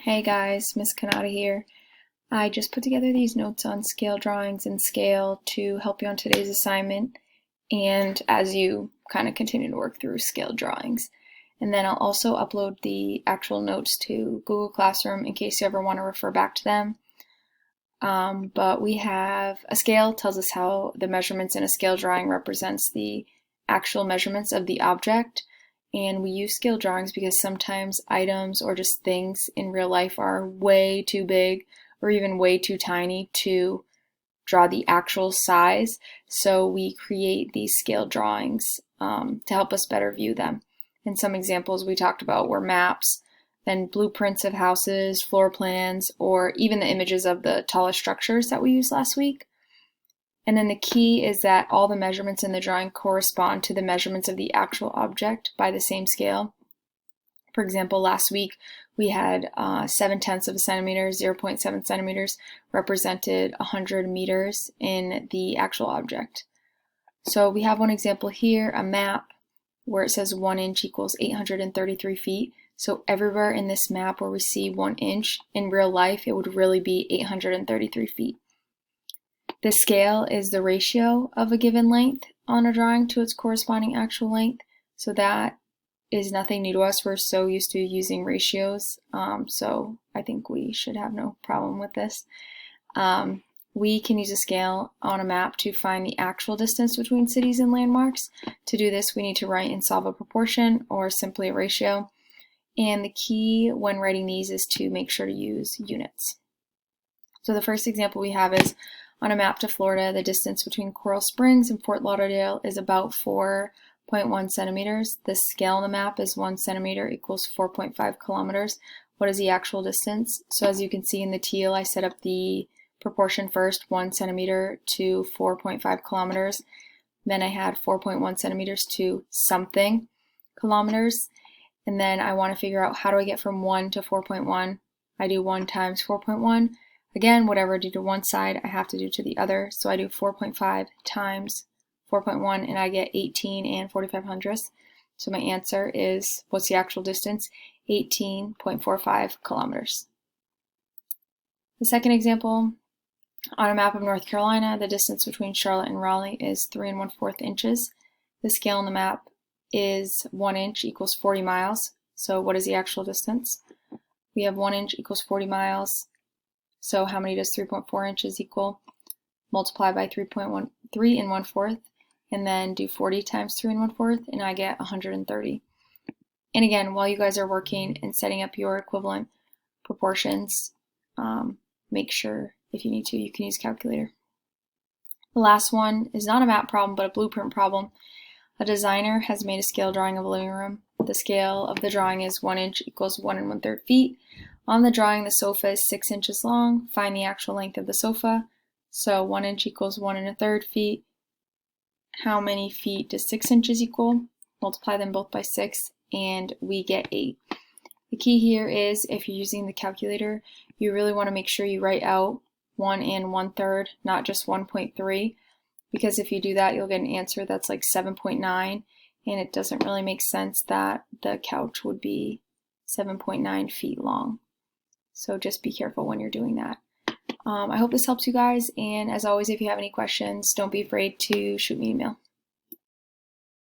Hey guys, Miss Kanata here. I just put together these notes on scale drawings and scale to help you on today's assignment and as you kind of continue to work through scale drawings. And then I'll also upload the actual notes to Google Classroom in case you ever want to refer back to them. But we have a scale tells us how the measurements in a scale drawing represents the actual measurements of the object. And we use scale drawings because sometimes items or just things in real life are way too big or even way too tiny to draw the actual size. So we create these scale drawings to help us better view them. And some examples we talked about were maps, then blueprints of houses, floor plans, or even the images of the tallest structures that we used last week. And then the key is that all the measurements in the drawing correspond to the measurements of the actual object by the same scale. For example, last week we had 7/10 of a centimeter, 0.7 centimeters represented 100 meters in the actual object. So we have one example here, a map where it says 1 inch equals 833 feet. So everywhere in this map where we see 1 inch, in real life it would really be 833 feet. The scale is the ratio of a given length on a drawing to its corresponding actual length. So that is nothing new to us. We're so used to using ratios. So I think we should have no problem with this. We can use a scale on a map to find the actual distance between cities and landmarks. To do this, we need to write and solve a proportion or simply a ratio. And the key when writing these is to make sure to use units. So the first example we have is on a map to Florida, the distance between Coral Springs and Fort Lauderdale is about 4.1 centimeters. The scale on the map is 1 centimeter equals 4.5 kilometers. What is the actual distance? So as you can see in the teal, I set up the proportion first, 1 centimeter to 4.5 kilometers. Then I had 4.1 centimeters to something kilometers. And then I want to figure out how do I get from 1 to 4.1. I do 1 times 4.1. Again, whatever I do to one side, I have to do to the other. So I do 4.5 times 4.1 and I get 18 and 45 hundredths. So my answer is, what's the actual distance? 18.45 kilometers. The second example, on a map of North Carolina, the distance between Charlotte and Raleigh is 3 1/4 inches. The scale on the map is 1 inch equals 40 miles. So what is the actual distance? We have 1 inch equals 40 miles. So how many does 3.4 inches equal? Multiply by 3 1/4, and then do 40 times 3 1/4, and I get 130. And again, while you guys are working and setting up your equivalent proportions, make sure if you need to, you can use a calculator. The last one is not a map problem, but a blueprint problem. A designer has made a scale drawing of a living room. The scale of the drawing is 1 inch equals 1 1/3 feet. On the drawing, the sofa is 6 inches long. Find the actual length of the sofa. So 1 inch equals 1 1/3 feet. How many feet does 6 inches equal? Multiply them both by 6, and we get 8. The key here is if you're using the calculator, you really want to make sure you write out 1 1/3, not just 1.3, because if you do that, you'll get an answer that's like 7.9, and it doesn't really make sense that the couch would be 7.9 feet long. So just be careful when you're doing that. I hope this helps you guys, and as always, if you have any questions, don't be afraid to shoot me an email.